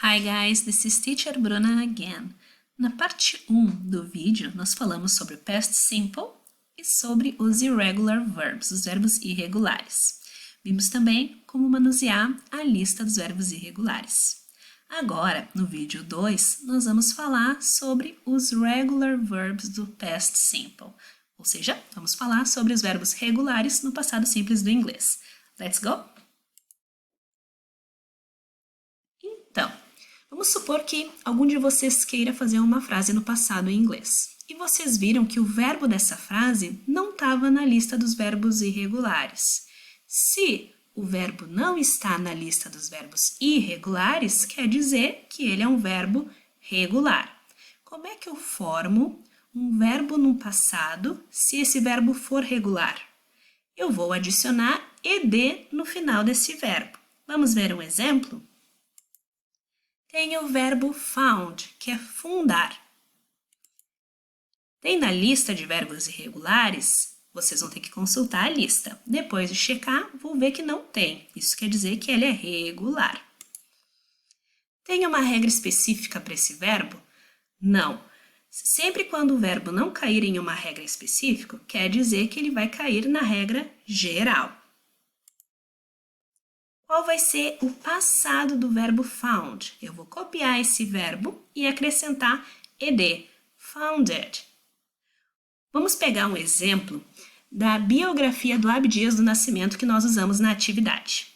Hi guys, this is Teacher Bruna again. Na parte 1 do vídeo, nós falamos sobre o past simple e sobre os irregular verbs, os verbos irregulares. Vimos também como manusear a lista dos verbos irregulares. Agora, no vídeo 2, nós vamos falar sobre os regular verbs do past simple, ou seja, vamos falar sobre os verbos regulares no passado simples do inglês. Let's go? Então, vamos supor que algum de vocês queira fazer uma frase no passado em inglês. E vocês viram que o verbo dessa frase não estava na lista dos verbos irregulares. Se o verbo não está na lista dos verbos irregulares, quer dizer que ele é um verbo regular. Como é que eu formo um verbo no passado se esse verbo for regular? Eu vou adicionar ed no final desse verbo. Vamos ver um exemplo? Tem o verbo found, que é fundar. Tem na lista de verbos irregulares, vocês vão ter que consultar a lista. Depois de checar, vou ver que não tem. Isso quer dizer que ele é regular. Tem uma regra específica para esse verbo? Não. Sempre quando o verbo não cair em uma regra específica, quer dizer que ele vai cair na regra geral. Qual vai ser o passado do verbo found? Eu vou copiar esse verbo e acrescentar ed, founded. Vamos pegar um exemplo da biografia do Abdias do Nascimento que nós usamos na atividade.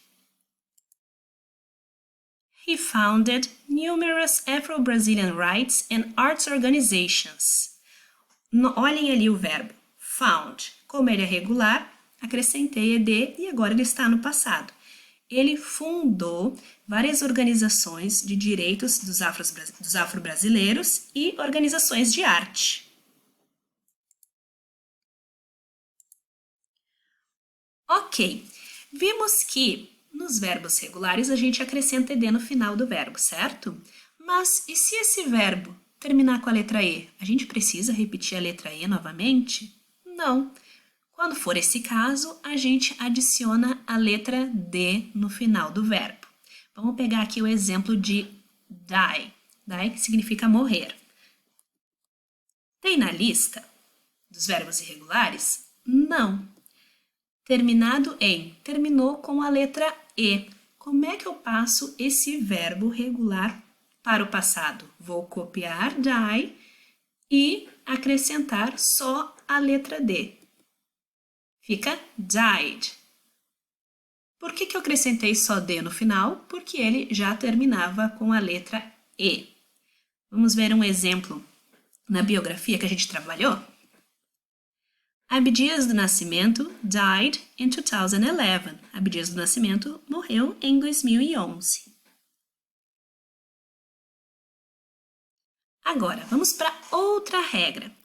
He founded numerous Afro-Brazilian rights and arts organizations. Olhem ali o verbo found. Como ele é regular, acrescentei ed e agora ele está no passado. Ele fundou várias organizações de direitos dos afro-brasileiros e organizações de arte. Ok, vimos que nos verbos regulares a gente acrescenta ed no final do verbo, certo? Mas e se esse verbo terminar com a letra E? A gente precisa repetir a letra E novamente? Não. Quando for esse caso, a gente adiciona a letra D no final do verbo. Vamos pegar aqui o exemplo de die. Die significa morrer. Tem na lista dos verbos irregulares? Não. Terminado em, terminou com a letra E. Como é que eu passo esse verbo regular para o passado? Vou copiar die e acrescentar só a letra D. Fica died. Por que eu acrescentei só D no final? Porque ele já terminava com a letra E. Vamos ver um exemplo na biografia que a gente trabalhou? Abdias do Nascimento died in 2011. Abdias do Nascimento morreu em 2011. Agora, vamos para outra regra.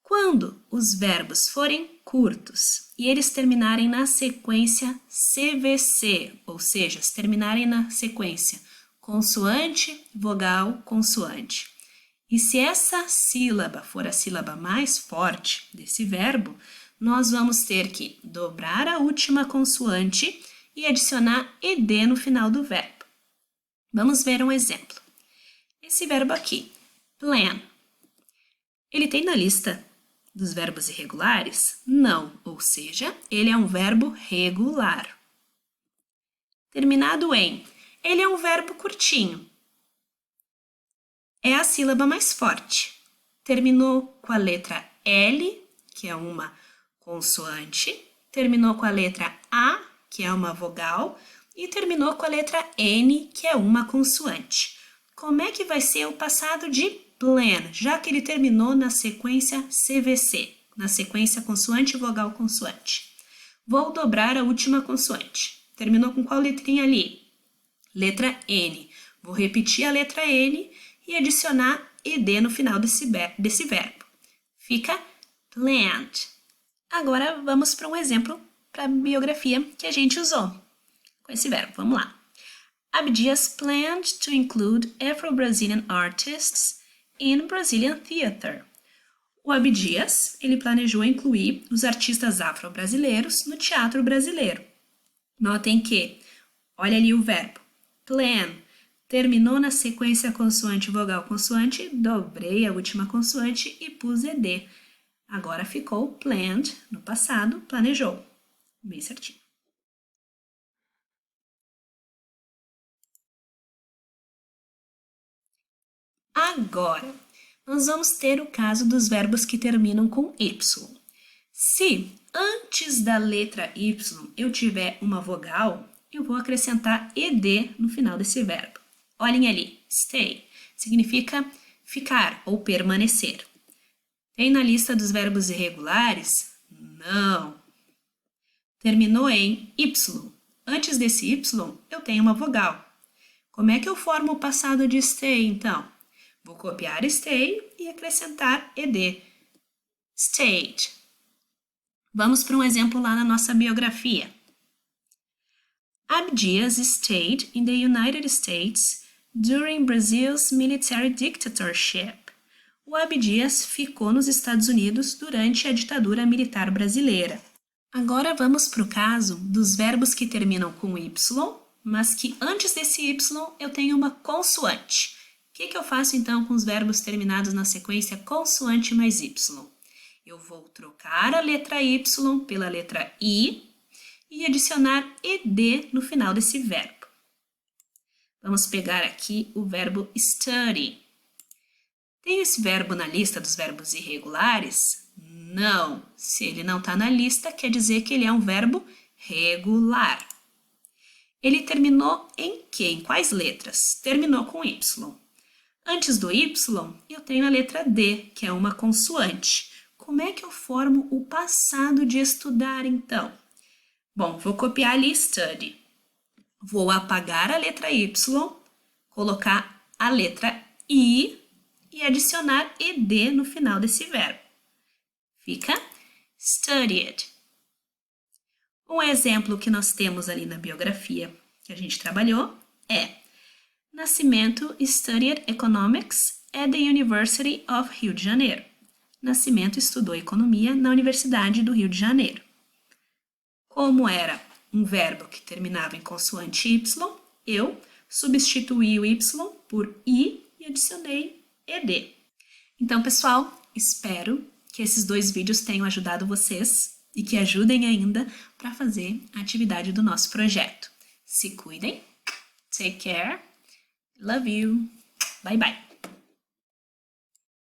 Quando os verbos forem curtos e eles terminarem na sequência CVC, ou seja, se terminarem na sequência consoante, vogal, consoante. E se essa sílaba for a sílaba mais forte desse verbo, nós vamos ter que dobrar a última consoante e adicionar ed no final do verbo. Vamos ver um exemplo. Esse verbo aqui, plan, ele tem na lista dos verbos irregulares? Não, ou seja, ele é um verbo regular. Terminado em, ele é um verbo curtinho. É a sílaba mais forte. Terminou com a letra L, que é uma consoante. Terminou com a letra A, que é uma vogal. E terminou com a letra N, que é uma consoante. Como é que vai ser o passado de plan, já que ele terminou na sequência CVC, na sequência consoante, vogal, consoante? Vou dobrar a última consoante. Terminou com qual letrinha ali? Letra N. Vou repetir a letra N e adicionar ed no final desse verbo. Fica planned. Agora vamos para um exemplo para a biografia que a gente usou com esse verbo. Vamos lá. Abdias planned to include Afro-Brazilian artists in Brazilian theater. O Abdias, ele planejou incluir os artistas afro-brasileiros no teatro brasileiro. Notem que, olha ali o verbo, plan, Terminou na sequência consoante, vogal, consoante, dobrei a última consoante e pus ED. Agora ficou planned, no passado, planejou. Bem certinho. Agora, nós vamos ter o caso dos verbos que terminam com Y. Se antes da letra Y eu tiver uma vogal, eu vou acrescentar ED no final desse verbo. Olhem ali, stay significa ficar ou permanecer. Tem na lista dos verbos irregulares? Não. Terminou em Y. Antes desse Y, eu tenho uma vogal. Como é que eu formo o passado de stay, então? Vou copiar stay e acrescentar ed. Stayed. Vamos para um exemplo lá na nossa biografia. Abdias stayed in the United States during Brazil's military dictatorship. O Abdias ficou nos Estados Unidos durante a ditadura militar brasileira. Agora vamos para o caso dos verbos que terminam com Y, mas que antes desse Y eu tenho uma consoante. O que eu faço então com os verbos terminados na sequência consoante mais Y? Eu vou trocar a letra Y pela letra I e adicionar ED no final desse verbo. Vamos pegar aqui o verbo study. Tem esse verbo na lista dos verbos irregulares? Não. Se ele não está na lista, quer dizer que ele é um verbo regular. Ele terminou em quê? Em quais letras? Terminou com Y. Antes do Y, eu tenho a letra D, que é uma consoante. Como é que eu formo o passado de estudar, então? Bom, vou copiar ali study. Vou apagar a letra Y, colocar a letra I e adicionar ED no final desse verbo. Fica studied. Um exemplo que nós temos ali na biografia que a gente trabalhou é Nascimento studied economics at the University of Rio de Janeiro. Nascimento estudou economia na Universidade do Rio de Janeiro. Como era um verbo que terminava em consoante Y, eu substituí o Y por I e adicionei ED. Então, pessoal, espero que esses 2 vídeos tenham ajudado vocês e que ajudem ainda para fazer a atividade do nosso projeto. Se cuidem, take care, love you, bye bye.